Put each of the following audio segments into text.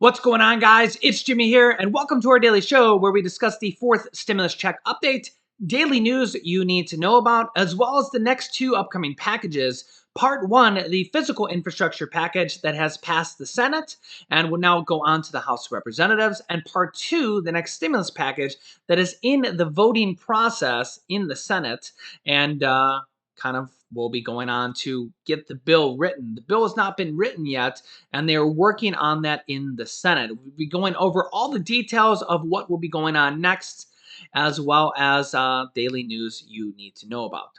What's going on, guys? It's Jimmy here, and welcome to our daily show where we discuss the fourth stimulus check update, daily news you need to know about, as well as the next two upcoming packages. Part one, the physical infrastructure package that has passed the Senate and will now go on to the House of Representatives, and part two, the next stimulus package that is in the voting process in the Senate and kind of will be going on to get the bill written. The bill has not been written yet, and they are working on that in the Senate. We'll be going over all the details of what will be going on next, as well as daily news you need to know about.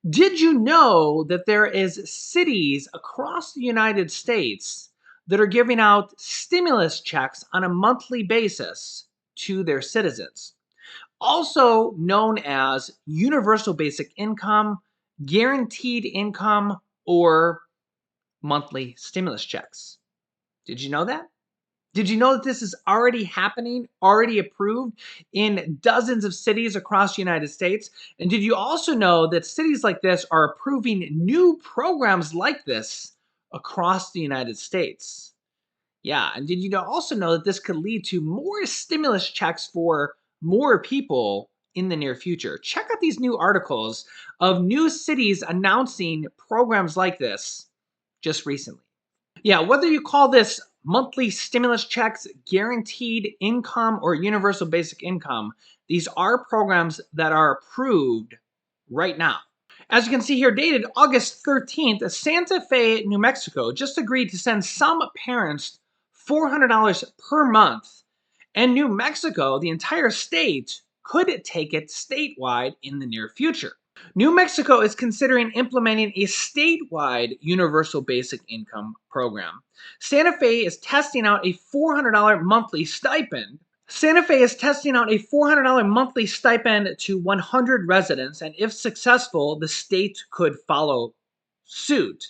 Did you know that there is cities across the United States that are giving out stimulus checks on a monthly basis to their citizens? Also known as universal basic income, guaranteed income, or monthly stimulus checks. Did you know that? Did you know that this is already happening, already approved in dozens of cities across the United States? And did you also know that cities like this are approving new programs like this across the United States? Yeah, and did you also know that this could lead to more stimulus checks for more people in the near future? Check out these new articles of new cities announcing programs like this just recently. Yeah, whether you call this monthly stimulus checks, guaranteed income, or universal basic income, these are programs that are approved right now. As you can see here, dated August 13th, Santa Fe, New Mexico just agreed to send some parents $400 per month. And New Mexico, the entire state, could take it statewide in the near future. New Mexico is considering implementing a statewide universal basic income program. Santa Fe is testing out a $400 monthly stipend. Santa Fe is testing out a $400 monthly stipend to 100 residents, and if successful, the state could follow suit.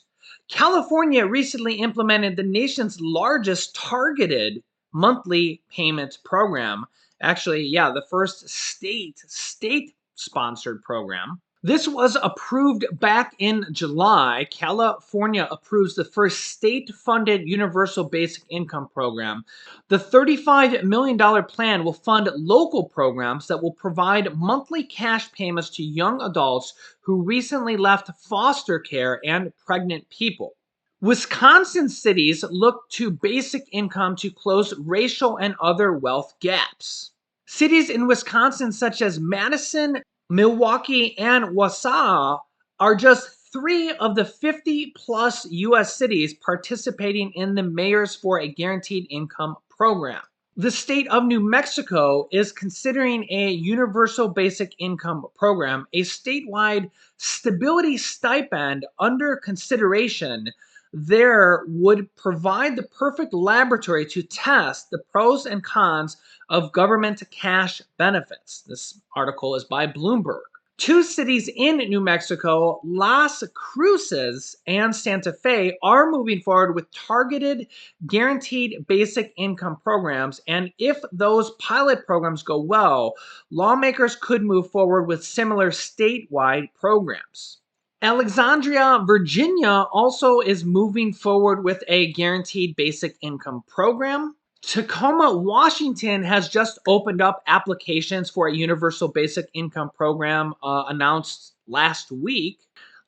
California recently implemented the nation's largest targeted monthly payment program. Actually, yeah, the first state-sponsored program. This was approved back in July. California approves the first state-funded universal basic income program. The $35 million plan will fund local programs that will provide monthly cash payments to young adults who recently left foster care and pregnant people. Wisconsin cities look to basic income to close racial and other wealth gaps. Cities in Wisconsin such as Madison, Milwaukee, and Wausau are just 3 of the 50 plus U.S. cities participating in the Mayors for a Guaranteed Income program. The state of New Mexico is considering a universal basic income program, a statewide stability stipend under consideration. There would provide the perfect laboratory to test the pros and cons of government cash benefits. This article is by Bloomberg. 2 cities in New Mexico, Las Cruces and Santa Fe, are moving forward with targeted guaranteed basic income programs. And if those pilot programs go well, lawmakers could move forward with similar statewide programs. Alexandria, Virginia also is moving forward with a guaranteed basic income program. Tacoma, Washington has just opened up applications for a universal basic income program announced last week.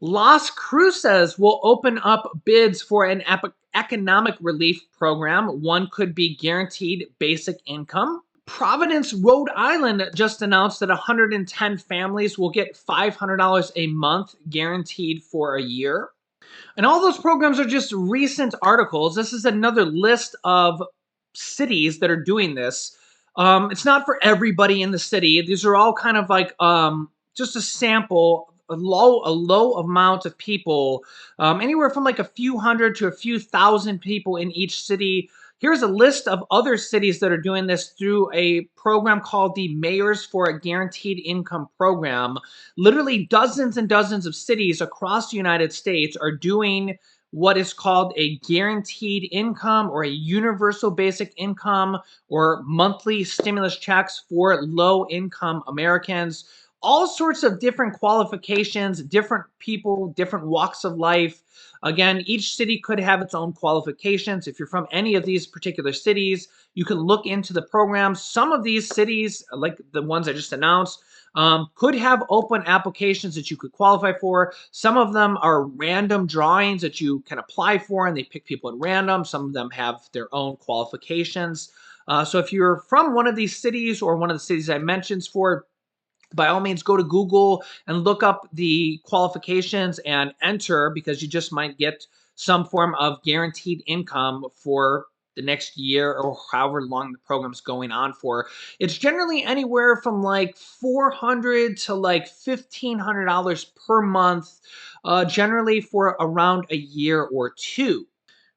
Las Cruces will open up bids for an economic relief program. One could be guaranteed basic income. Providence, Rhode Island just announced that 110 families will get $500 a month guaranteed for a year. And all those programs are just recent articles. This is another list of cities that are doing this. It's not for everybody in the city. These are all kind of like just a sample, a low amount of people, anywhere from like a few hundred to a few thousand people in each city. Here's a list of other cities that are doing this through a program called the Mayors for a Guaranteed Income program. Literally dozens and dozens of cities across the United States are doing what is called a guaranteed income or a universal basic income or monthly stimulus checks for low-income Americans. All sorts of different qualifications, different people, different walks of life. Again, each city could have its own qualifications. If you're from any of these particular cities, you can look into the programs. Some of these cities, like the ones I just announced, could have open applications that you could qualify for. Some of them are random drawings that you can apply for, and they pick people at random. Some of them have their own qualifications. So if you're from one of these cities or one of the cities I mentioned for, by all means, go to Google and look up the qualifications and enter, because you just might get some form of guaranteed income for the next year or however long the program's going on for. It's generally anywhere from like $400 to like $1,500 per month, generally for around a year or two,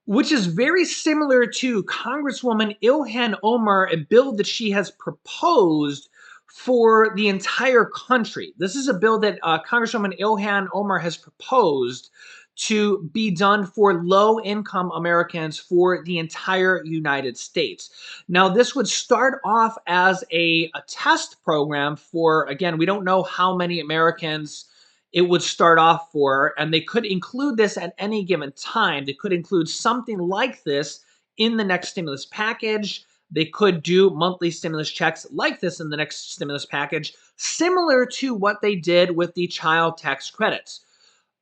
which is very similar to Congresswoman Ilhan Omar, a bill that she has proposed for the entire country. This is a bill that Congresswoman Ilhan Omar has proposed to be done for low-income Americans for the entire United States. Now, this would start off as a test program for, again, we don't know how many Americans it would start off for, and they could include this at any given time. They could include something like this in the next stimulus package. They could do monthly stimulus checks like this in the next stimulus package, similar to what they did with the child tax credits.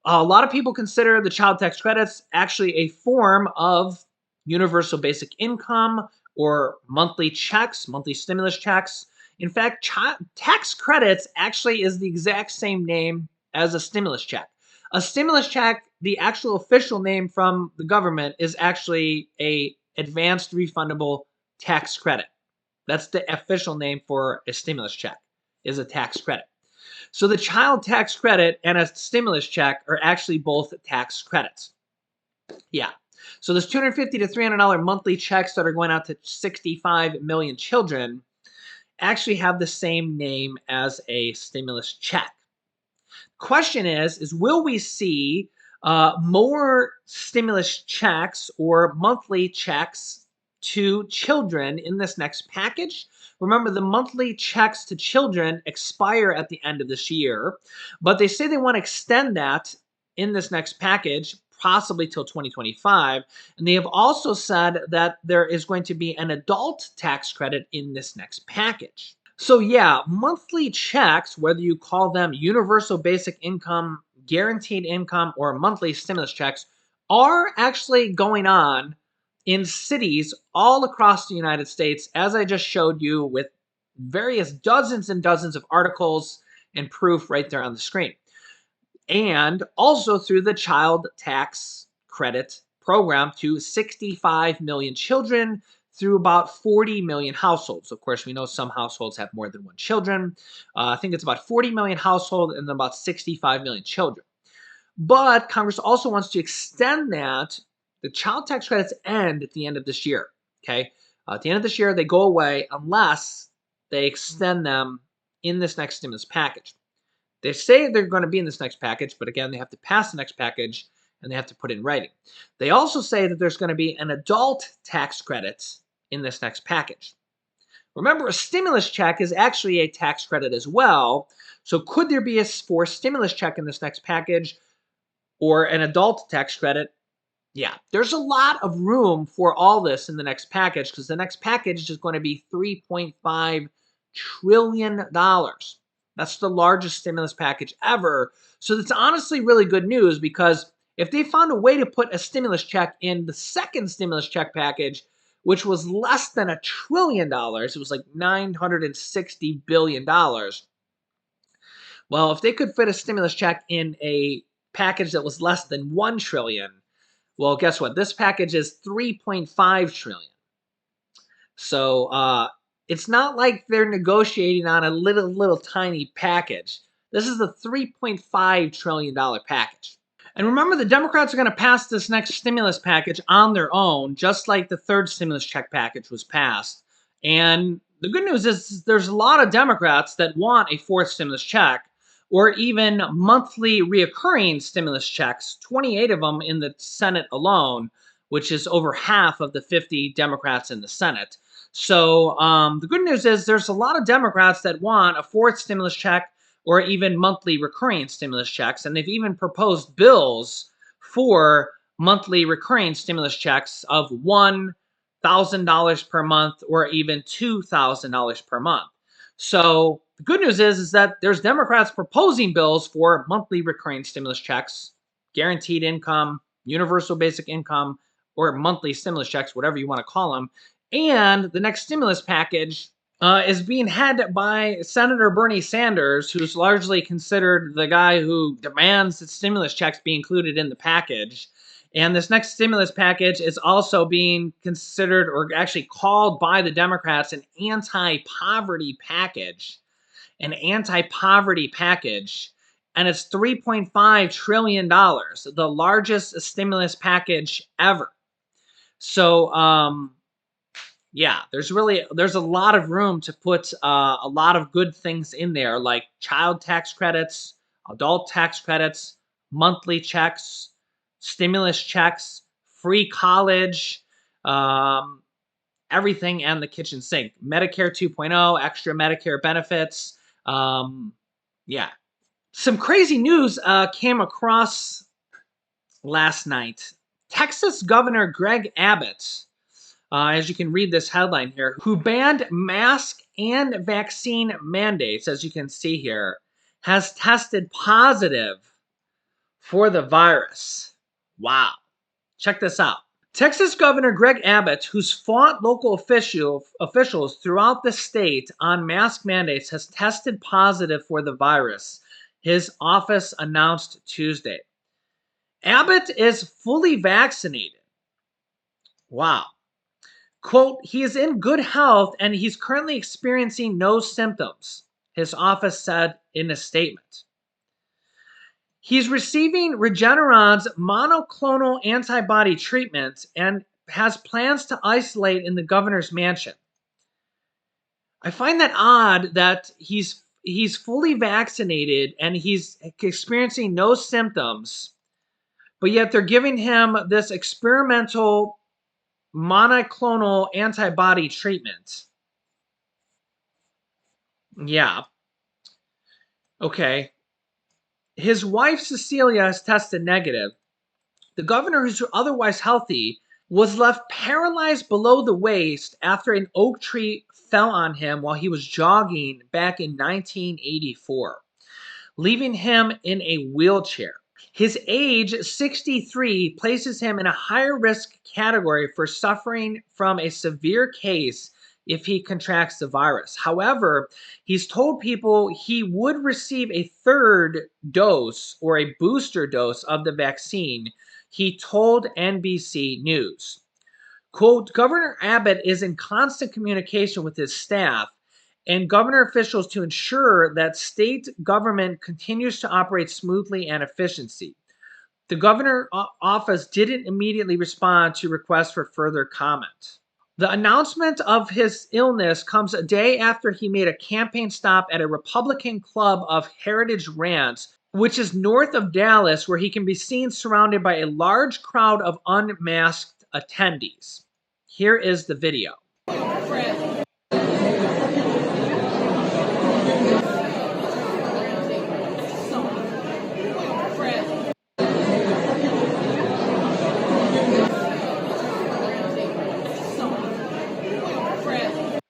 A lot of people consider the child tax credits actually a form of universal basic income or monthly checks, monthly stimulus checks. In fact, tax credits actually is the exact same name as a stimulus check. A stimulus check, the actual official name from the government, is actually a advanced refundable tax credit. That's the official name for a stimulus check, is a tax credit. So the child tax credit and a stimulus check are actually both tax credits. Yeah. So those $250 to $300 monthly checks that are going out to 65 million children actually have the same name as a stimulus check. Question is will we see more stimulus checks or monthly checks to children in this next package? Remember, the monthly checks to children expire at the end of this year, but they say they want to extend that in this next package, possibly till 2025. And they have also said that there is going to be an adult tax credit in this next package. So yeah, monthly checks, whether you call them universal basic income, guaranteed income, or monthly stimulus checks, are actually going on in cities all across the United States, as I just showed you with various dozens and dozens of articles and proof right there on the screen. And also through the child tax credit program to 65 million children through about 40 million households. Of course, we know some households have more than one children. I think it's about 40 million households and then about 65 million children. But Congress also wants to extend that. The child tax credits end at the end of this year. Okay, at the end of this year, they go away unless they extend them in this next stimulus package. They say they're going to be in this next package, but again, they have to pass the next package and they have to put it in writing. They also say that there's going to be an adult tax credit in this next package. Remember, a stimulus check is actually a tax credit as well. So could there be a forced stimulus check in this next package or an adult tax credit? Yeah, there's a lot of room for all this in the next package, because the next package is going to be $3.5 trillion. That's the largest stimulus package ever. So that's honestly really good news, because if they found a way to put a stimulus check in the second stimulus check package, which was less than $1 trillion, it was like $960 billion. Well, if they could fit a stimulus check in a package that was less than $1 trillion, well, guess what? This package is $3.5 trillion. So it's not like they're negotiating on a little tiny package. This is a $3.5 trillion package. And remember, the Democrats are going to pass this next stimulus package on their own, just like the third stimulus check package was passed. And the good news is there's a lot of Democrats that want a fourth stimulus check, or even monthly reoccurring stimulus checks, 28 of them in the Senate alone, which is over half of the 50 Democrats in the Senate. So the good news is there's a lot of Democrats that want a fourth stimulus check or even monthly recurring stimulus checks, and they've even proposed bills for monthly recurring stimulus checks of $1,000 per month or even $2,000 per month. So the good news is that there's Democrats proposing bills for monthly recurring stimulus checks, guaranteed income, universal basic income, or monthly stimulus checks, whatever you want to call them. And the next stimulus package is being headed by Senator Bernie Sanders, who's largely considered the guy who demands that stimulus checks be included in the package. And this next stimulus package is also being considered or actually called by the Democrats an anti-poverty package. An anti-poverty package. And it's $3.5 trillion, the largest stimulus package ever. So, yeah, there's a lot of room to put a lot of good things in there, like child tax credits, adult tax credits, monthly checks, stimulus checks, free college, everything, and the kitchen sink. Medicare 2.0, extra Medicare benefits. Yeah. Some crazy news came across last night. Texas Governor Greg Abbott, as you can read this headline here, who banned mask and vaccine mandates, as you can see here, has tested positive for the virus. Wow. Check this out. Texas Governor Greg Abbott, who's fought local officials throughout the state on mask mandates, has tested positive for the virus, his office announced Tuesday. Abbott is fully vaccinated. Wow. Quote, he is in good health and he's currently experiencing no symptoms, his office said in a statement. He's receiving Regeneron's monoclonal antibody treatment and has plans to isolate in the governor's mansion. I find that odd that he's fully vaccinated and he's experiencing no symptoms, but yet they're giving him this experimental monoclonal antibody treatment. Yeah. Okay. His wife, Cecilia, has tested negative. The governor, who's otherwise healthy, was left paralyzed below the waist after an oak tree fell on him while he was jogging back in 1984, leaving him in a wheelchair. His age, 63, places him in a higher risk category for suffering from a severe case if he contracts the virus. However, he's told people he would receive a third dose or a booster dose of the vaccine, he told NBC News. Quote, Governor Abbott is in constant communication with his staff and governor officials to ensure that state government continues to operate smoothly and efficiently. The governor's office didn't immediately respond to requests for further comment. The announcement of his illness comes a day after he made a campaign stop at a Republican club of Heritage Ranch, which is north of Dallas, where he can be seen surrounded by a large crowd of unmasked attendees. Here is the video.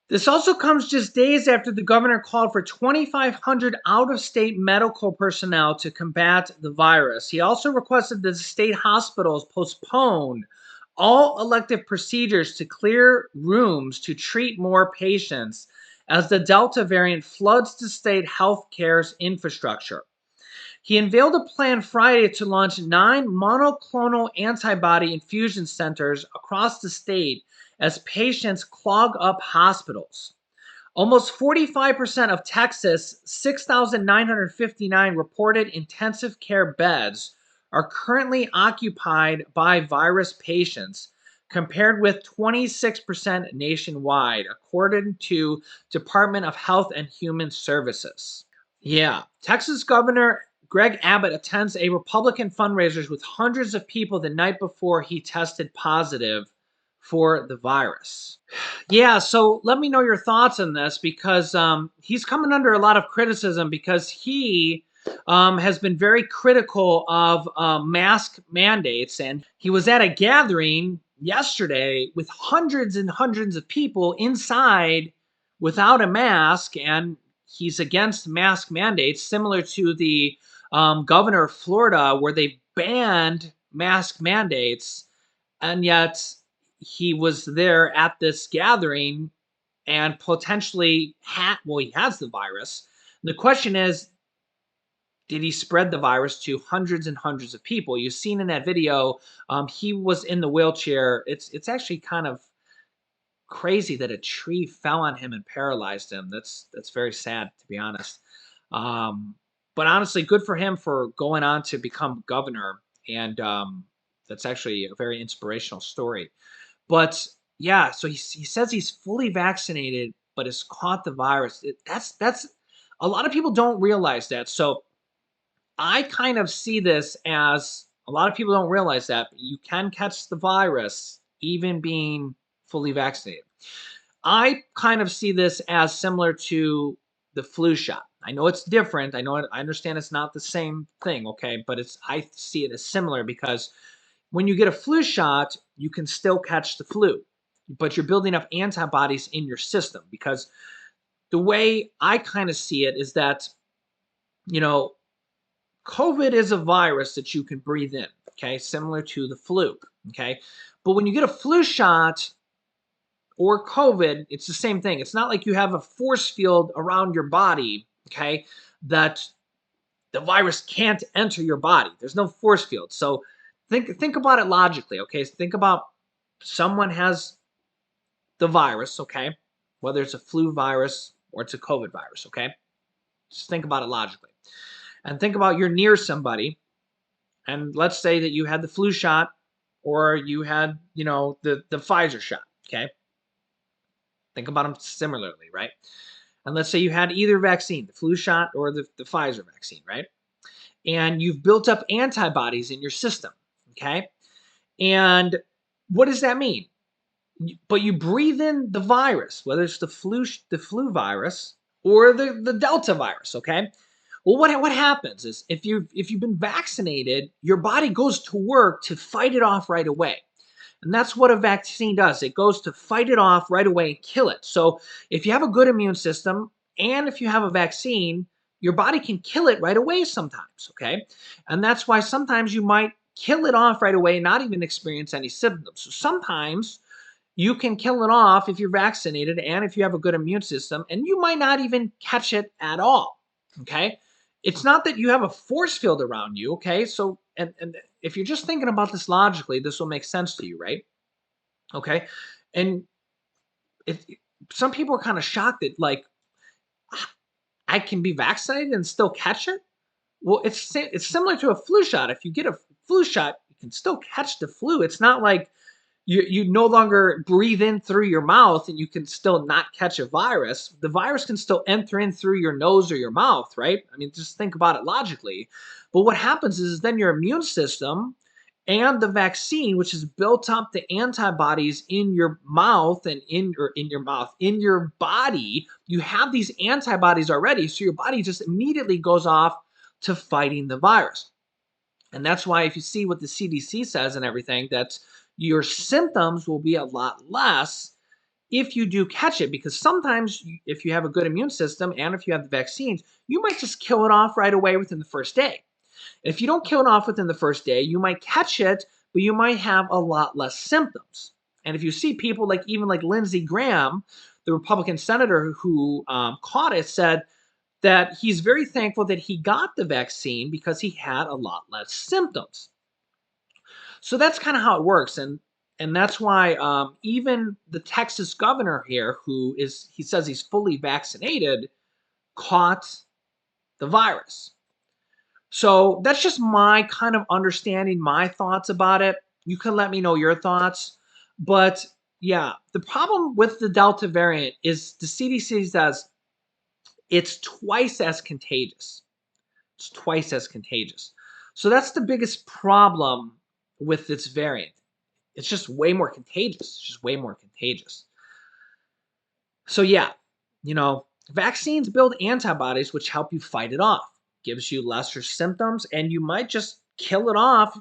This also comes just days after the governor called for 2,500 out-of-state medical personnel to combat the virus. He also requested that the state hospitals postpone all elective procedures to clear rooms to treat more patients as the Delta variant floods the state health care's infrastructure. He unveiled a plan Friday to launch 9 monoclonal antibody infusion centers across the state as patients clog up hospitals. Almost 45% of Texas' 6,959 reported intensive care beds are currently occupied by virus patients, compared with 26% nationwide, according to Department of Health and Human Services. Yeah, Texas Governor Greg Abbott attends a Republican fundraiser with hundreds of people the night before he tested positive for the virus. Yeah, so let me know your thoughts on this because he's coming under a lot of criticism because he has been very critical of mask mandates. And he was at a gathering yesterday with hundreds and hundreds of people inside without a mask. And he's against mask mandates, similar to the governor of Florida, where they banned mask mandates. And yet he was there at this gathering and potentially he has the virus. The question is, did he spread the virus to hundreds and hundreds of people? You've seen in that video, he was in the wheelchair. It's actually kind of crazy that a tree fell on him and paralyzed him. That's very sad, to be honest. Um, but honestly, good for him for going on to become governor, and that's actually a very inspirational story. But yeah, so he says he's fully vaccinated, but has caught the virus. That's a lot of people don't realize that. So I kind of see this as a lot of people don't realize that but you can catch the virus even being fully vaccinated. I kind of see this as similar to the flu shot. I know it's different. I understand it's not the same thing, okay? But I see it as similar because when you get a flu shot, you can still catch the flu, but you're building up antibodies in your system because the way I kind of see it is that, you know, COVID is a virus that you can breathe in, okay, similar to the flu, okay? But when you get a flu shot or COVID, it's the same thing. It's not like you have a force field around your body, okay, that the virus can't enter your body. There's no force field. So think about it logically, okay? Think about someone has the virus, okay? Whether it's a flu virus or it's a COVID virus, okay? Just think about it logically. And think about you're near somebody, and let's say that you had the flu shot or you had, the Pfizer shot, okay? Think about them similarly, right? And let's say you had either vaccine, the flu shot or the Pfizer vaccine, right? And you've built up antibodies in your system, okay? And what does that mean? But you breathe in the virus, whether it's the flu virus or the Delta virus, okay? Well, what happens is if you've been vaccinated, your body goes to work to fight it off right away. And that's what a vaccine does. It goes to fight it off right away and kill it. So if you have a good immune system and if you have a vaccine, your body can kill it right away sometimes, okay? And that's why sometimes you might kill it off right away and not even experience any symptoms. So sometimes you can kill it off if you're vaccinated and if you have a good immune system, and you might not even catch it at all, okay? It's not that you have a force field around you, okay? So, and if you're just thinking about this logically, this will make sense to you, right? Okay? And it, some people are kind of shocked that, like, I can be vaccinated and still catch it. Well, it's similar to a flu shot. If you get a flu shot, you can still catch the flu. It's not like you no longer breathe in through your mouth and you can still not catch a virus. The virus can still enter in through your nose or your mouth, right? I mean, just think about it logically. But what happens is then your immune system and the vaccine, which has built up the antibodies in your mouth and in your body, you have these antibodies already. So your body just immediately goes off to fighting the virus. And that's why if you see what the CDC says and everything, that your symptoms will be a lot less if you do catch it, because sometimes if you have a good immune system and if you have the vaccines, you might just kill it off right away within the first day. If you don't kill it off within the first day, you might catch it, but you might have a lot less symptoms. And if you see people like even like Lindsey Graham, the Republican senator who caught it, said that he's very thankful that he got the vaccine because he had a lot less symptoms. So that's kind of how it works, and that's why even the Texas governor here, he says he's fully vaccinated, caught the virus. So that's just my kind of understanding, my thoughts about it. You can let me know your thoughts, but yeah, the problem with the Delta variant is the CDC says it's twice as contagious. It's twice as contagious. So that's the biggest problem with this variant. It's just way more contagious. It's just way more contagious. So yeah, vaccines build antibodies which help you fight it off. gives you lesser symptoms, and you might just kill it off,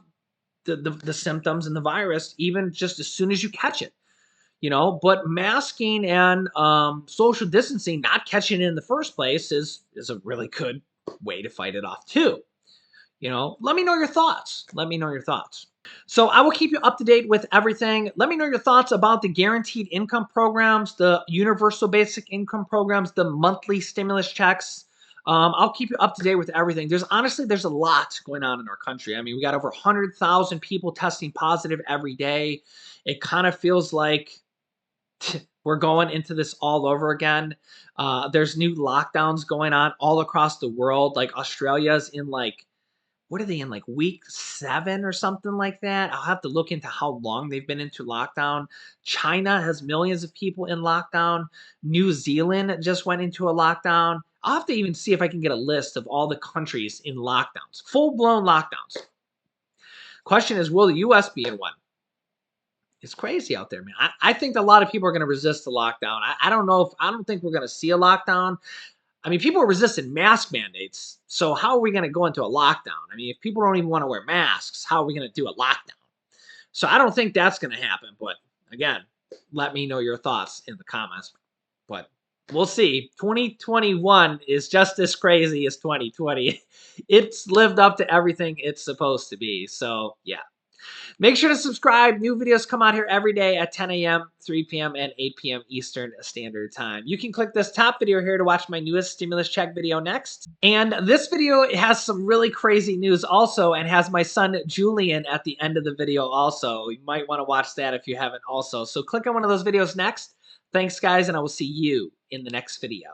the symptoms and the virus, even just as soon as you catch it. But masking and social distancing, not catching it in the first place, is a really good way to fight it off too. Let me know your thoughts. Let me know your thoughts. So I will keep you up to date with everything. Let me know your thoughts about the guaranteed income programs, the universal basic income programs, the monthly stimulus checks. I'll keep you up to date with everything. There's a lot going on in our country. I mean, we got over 100,000 people testing positive every day. It kind of feels like we're going into this all over again. There's new lockdowns going on all across the world. Like Australia's in what are they in, like week 7 or something like that? I'll have to look into how long they've been into lockdown. China has millions of people in lockdown. New Zealand just went into a lockdown. I'll have to even see if I can get a list of all the countries in lockdowns, full blown lockdowns. Question is, will the US be in one? It's crazy out there, man. I think a lot of people are going to resist the lockdown. I don't think we're going to see a lockdown. I mean, people are resisting mask mandates. So how are we going to go into a lockdown? I mean, if people don't even want to wear masks, how are we going to do a lockdown? So I don't think that's going to happen. But again, let me know your thoughts in the comments. But we'll see. 2021 is just as crazy as 2020. It's lived up to everything it's supposed to be. So yeah. Make sure to subscribe. New videos come out here every day at 10 a.m., 3 p.m., and 8 p.m. Eastern Standard Time. You can click this top video here to watch my newest stimulus check video next. And this video has some really crazy news also, and has my son Julian at the end of the video also. You might want to watch that if you haven't also. So click on one of those videos next. Thanks, guys, and I will see you in the next video.